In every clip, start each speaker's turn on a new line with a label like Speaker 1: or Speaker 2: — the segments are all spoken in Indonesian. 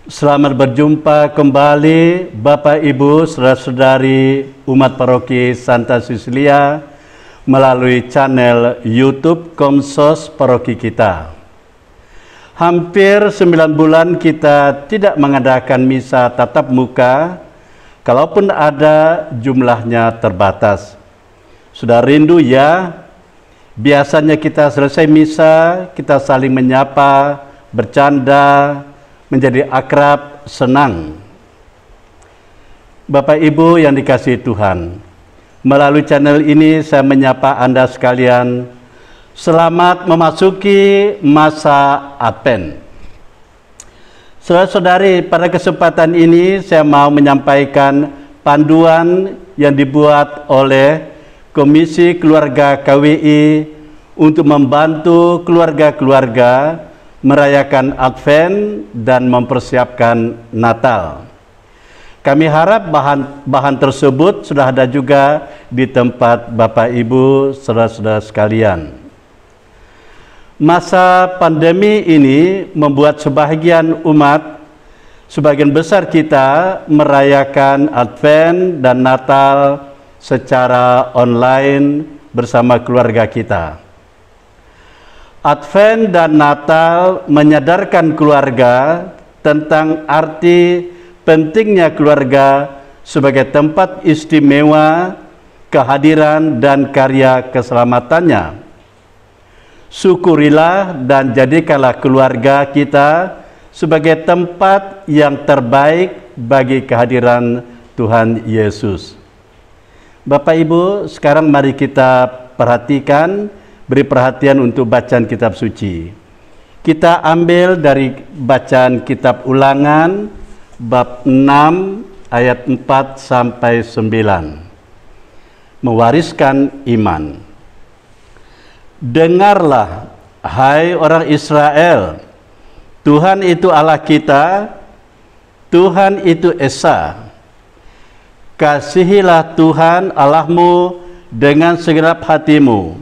Speaker 1: Selamat berjumpa kembali Bapak Ibu saudara-saudari umat paroki Santa Cecilia melalui channel YouTube Komsos Paroki kita. Hampir 9 bulan kita tidak mengadakan misa tatap muka, kalaupun ada jumlahnya terbatas. Sudah rindu ya? Biasanya kita selesai misa, kita saling menyapa, bercanda, menjadi akrab, senang. Bapak Ibu yang dikasihi Tuhan, melalui channel ini saya menyapa Anda sekalian. Selamat memasuki masa Advent. Saudara-saudari, pada kesempatan ini saya mau menyampaikan panduan yang dibuat oleh Komisi Keluarga KWI untuk membantu keluarga-keluarga merayakan Advent dan mempersiapkan Natal. Kami harap bahan tersebut sudah ada juga di tempat Bapak Ibu, saudara-saudara sekalian. Masa pandemi ini membuat sebagian besar kita merayakan Advent dan Natal secara online bersama keluarga kita. Advent dan Natal menyadarkan keluarga tentang arti pentingnya keluarga sebagai tempat istimewa, kehadiran dan karya keselamatannya. Syukurilah dan jadikanlah keluarga kita sebagai tempat yang terbaik bagi kehadiran Tuhan Yesus. Bapak Ibu, sekarang mari kita perhatikan, beri perhatian untuk bacaan kitab suci. Kita ambil dari bacaan kitab Ulangan bab 6 ayat 4 sampai 9. Mewariskan iman. Dengarlah, hai orang Israel, Tuhan itu Allah kita, Tuhan itu Esa. Kasihilah Tuhan Allahmu dengan segenap hatimu,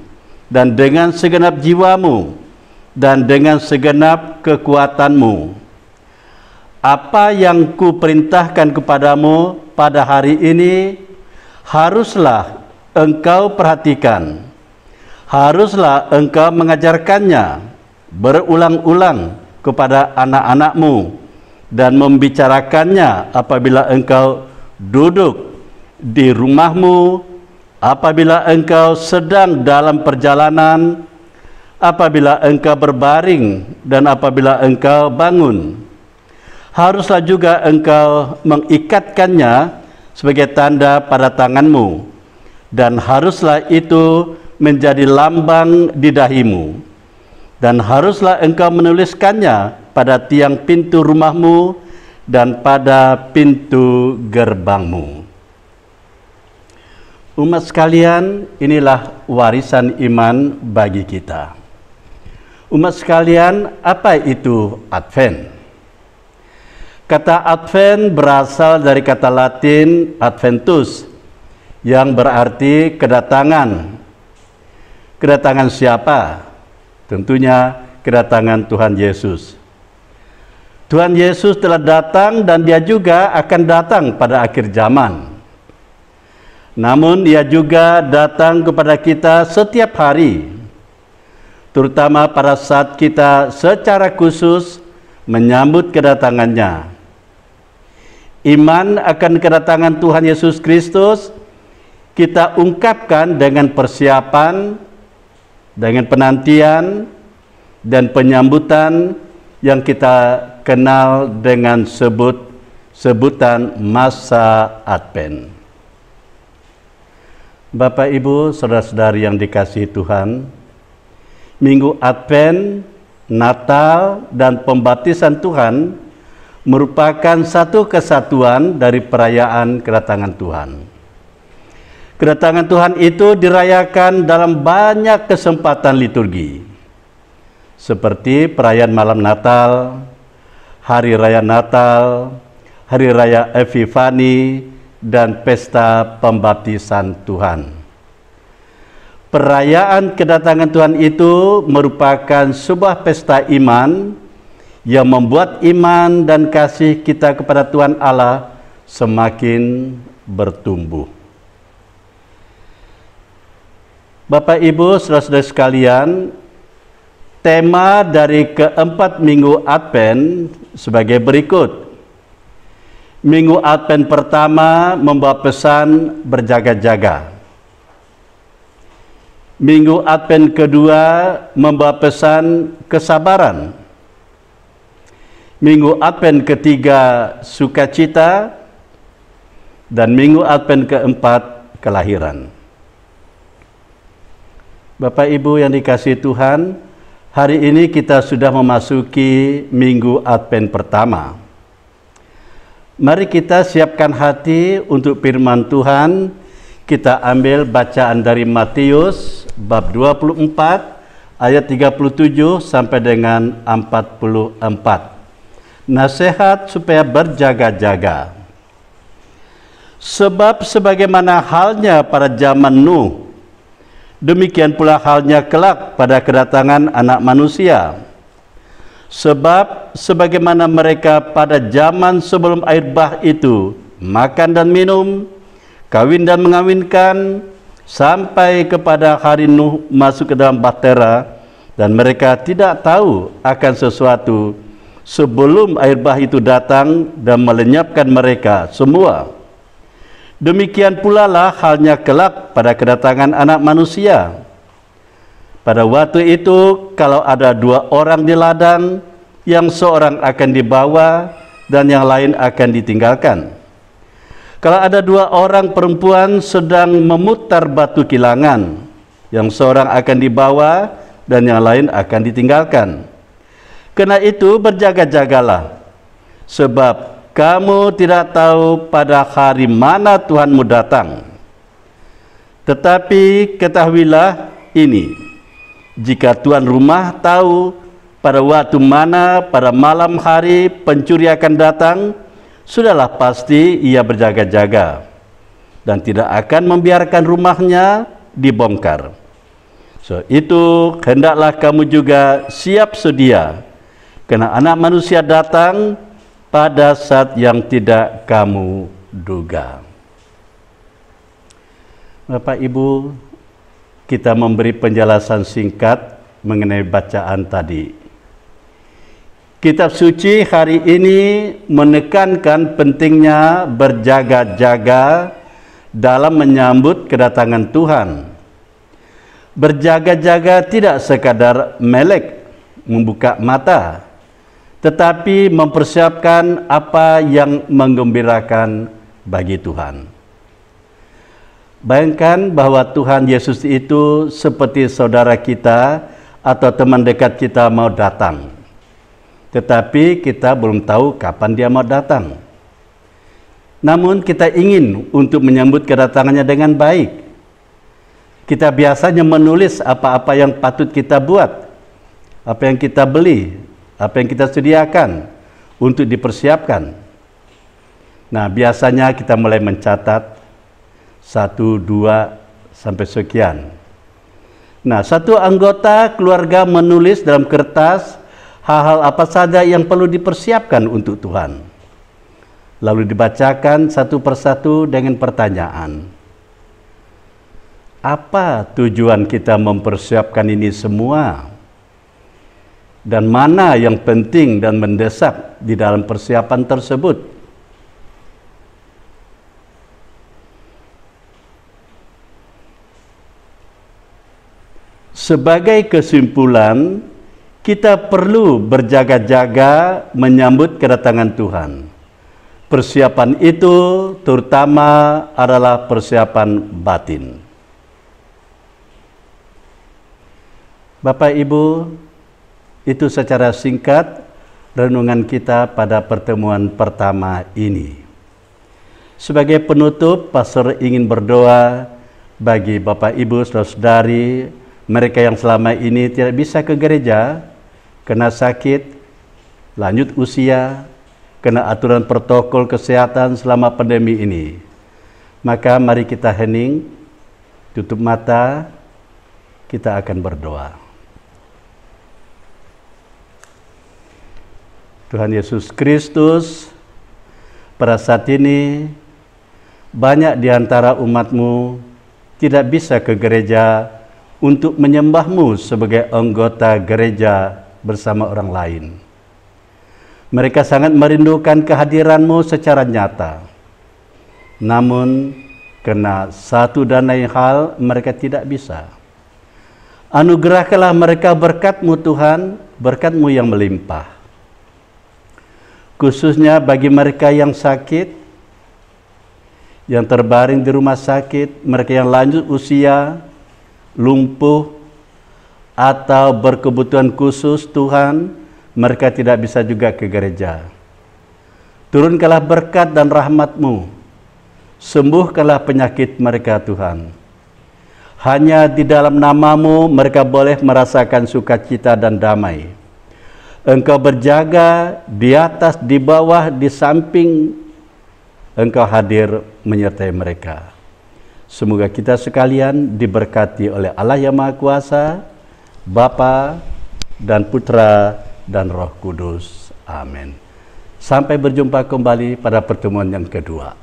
Speaker 1: dan dengan segenap jiwamu, dan dengan segenap kekuatanmu. Apa yang kuperintahkan kepadamu pada hari ini, haruslah engkau perhatikan, haruslah engkau mengajarkannya berulang-ulang kepada anak-anakmu, dan membicarakannya apabila engkau duduk di rumahmu, apabila engkau sedang dalam perjalanan, apabila engkau berbaring, dan apabila engkau bangun. Haruslah juga engkau mengikatkannya sebagai tanda pada tanganmu, dan haruslah itu menjadi lambang di dahimu, dan haruslah engkau menuliskannya pada tiang pintu rumahmu dan pada pintu gerbangmu. Umat sekalian, inilah warisan iman bagi kita. Umat sekalian, apa itu Advent? Kata Advent berasal dari kata Latin Adventus, yang berarti kedatangan. Kedatangan siapa? Tentunya kedatangan Tuhan Yesus. Tuhan Yesus telah datang dan Dia juga akan datang pada akhir zaman. Namun Dia juga datang kepada kita setiap hari, terutama pada saat kita secara khusus menyambut kedatangannya. Iman akan kedatangan Tuhan Yesus Kristus kita ungkapkan dengan persiapan, dengan penantian, dan penyambutan yang kita kenal dengan sebutan masa Advent. Bapak Ibu, saudara-saudari yang dikasihi Tuhan, Minggu Advent, Natal, dan pembaptisan Tuhan merupakan satu kesatuan dari perayaan kedatangan Tuhan. Kedatangan Tuhan itu dirayakan dalam banyak kesempatan liturgi, seperti perayaan malam Natal, Hari Raya Natal, Hari Raya Epifani, dan Pesta Pembaptisan Tuhan. Perayaan kedatangan Tuhan itu merupakan sebuah pesta iman yang membuat iman dan kasih kita kepada Tuhan Allah semakin bertumbuh. Bapak Ibu, saudara-saudara sekalian, tema dari keempat minggu Advent sebagai berikut. Minggu Advent pertama membawa pesan berjaga-jaga. Minggu Advent kedua membawa pesan kesabaran. Minggu Advent ketiga sukacita, dan Minggu Advent keempat kelahiran. Bapak Ibu yang dikasihi Tuhan, hari ini kita sudah memasuki Minggu Advent pertama. Mari kita siapkan hati untuk firman Tuhan. Kita ambil bacaan dari Matius bab 24 ayat 37 sampai dengan 44. Nasihat supaya berjaga-jaga. Sebab sebagaimana halnya pada zaman Nuh, demikian pula halnya kelak pada kedatangan Anak Manusia. Sebab sebagaimana mereka pada zaman sebelum air bah itu makan dan minum, kawin dan mengawinkan, sampai kepada hari Nuh masuk ke dalam bahtera, dan mereka tidak tahu akan sesuatu sebelum air bah itu datang dan melenyapkan mereka semua. Demikian pula lah halnya kelak pada kedatangan Anak Manusia. Pada waktu itu, kalau ada dua orang di ladang, yang seorang akan dibawa dan yang lain akan ditinggalkan. Kalau ada dua orang perempuan sedang memutar batu kilangan, yang seorang akan dibawa dan yang lain akan ditinggalkan. Karena itu berjaga-jagalah, sebab kamu tidak tahu pada hari mana Tuhanmu datang. Tetapi ketahuilah ini, jika tuan rumah tahu pada waktu mana pada malam hari pencuri akan datang, sudahlah pasti ia berjaga-jaga dan tidak akan membiarkan rumahnya dibongkar. Itu hendaklah kamu juga siap sedia, karena Anak Manusia datang pada saat yang tidak kamu duga. Bapak Ibu, kita memberi penjelasan singkat mengenai bacaan tadi. Kitab suci hari ini menekankan pentingnya berjaga-jaga dalam menyambut kedatangan Tuhan. Berjaga-jaga tidak sekadar melek, membuka mata, tetapi mempersiapkan apa yang menggembirakan bagi Tuhan. Bayangkan bahwa Tuhan Yesus itu seperti saudara kita atau teman dekat kita mau datang, tetapi kita belum tahu kapan dia mau datang. Namun kita ingin untuk menyambut kedatangannya dengan baik. Kita biasanya menulis apa-apa yang patut kita buat, apa yang kita beli, apa yang kita sediakan untuk dipersiapkan. Nah, biasanya kita mulai mencatat 1, 2, sampai sekian. Nah, satu anggota keluarga menulis dalam kertas hal-hal apa saja yang perlu dipersiapkan untuk Tuhan. Lalu dibacakan satu persatu dengan pertanyaan. Apa tujuan kita mempersiapkan ini semua? Dan mana yang penting dan mendesak di dalam persiapan tersebut? Sebagai kesimpulan, kita perlu berjaga-jaga menyambut kedatangan Tuhan. Persiapan itu terutama adalah persiapan batin. Bapak Ibu, itu secara singkat renungan kita pada pertemuan pertama ini. Sebagai penutup, pastor ingin berdoa bagi Bapak Ibu, saudara-saudari, mereka yang selama ini tidak bisa ke gereja, kena sakit, lanjut usia, kena aturan protokol kesehatan selama pandemi ini. Maka mari kita hening, tutup mata, kita akan berdoa. Tuhan Yesus Kristus, pada saat ini banyak di antara umat-Mu tidak bisa ke gereja untuk menyembah-Mu sebagai anggota gereja bersama orang lain. Mereka sangat merindukan kehadiran-Mu secara nyata. Namun, karena satu dan lain hal, mereka tidak bisa. Anugerahkanlah mereka berkat-Mu Tuhan, berkat-Mu yang melimpah. Khususnya bagi mereka yang sakit, yang terbaring di rumah sakit, mereka yang lanjut usia, lumpuh, atau berkebutuhan khusus Tuhan, mereka tidak bisa juga ke gereja. Turunkanlah berkat dan rahmat-Mu, sembuhkanlah penyakit mereka Tuhan. Hanya di dalam nama-Mu mereka boleh merasakan sukacita dan damai. Engkau berjaga di atas, di bawah, di samping, Engkau hadir menyertai mereka. Semoga kita sekalian diberkati oleh Allah yang Maha Kuasa, Bapa dan Putra dan Roh Kudus. Amin. Sampai berjumpa kembali pada pertemuan yang kedua.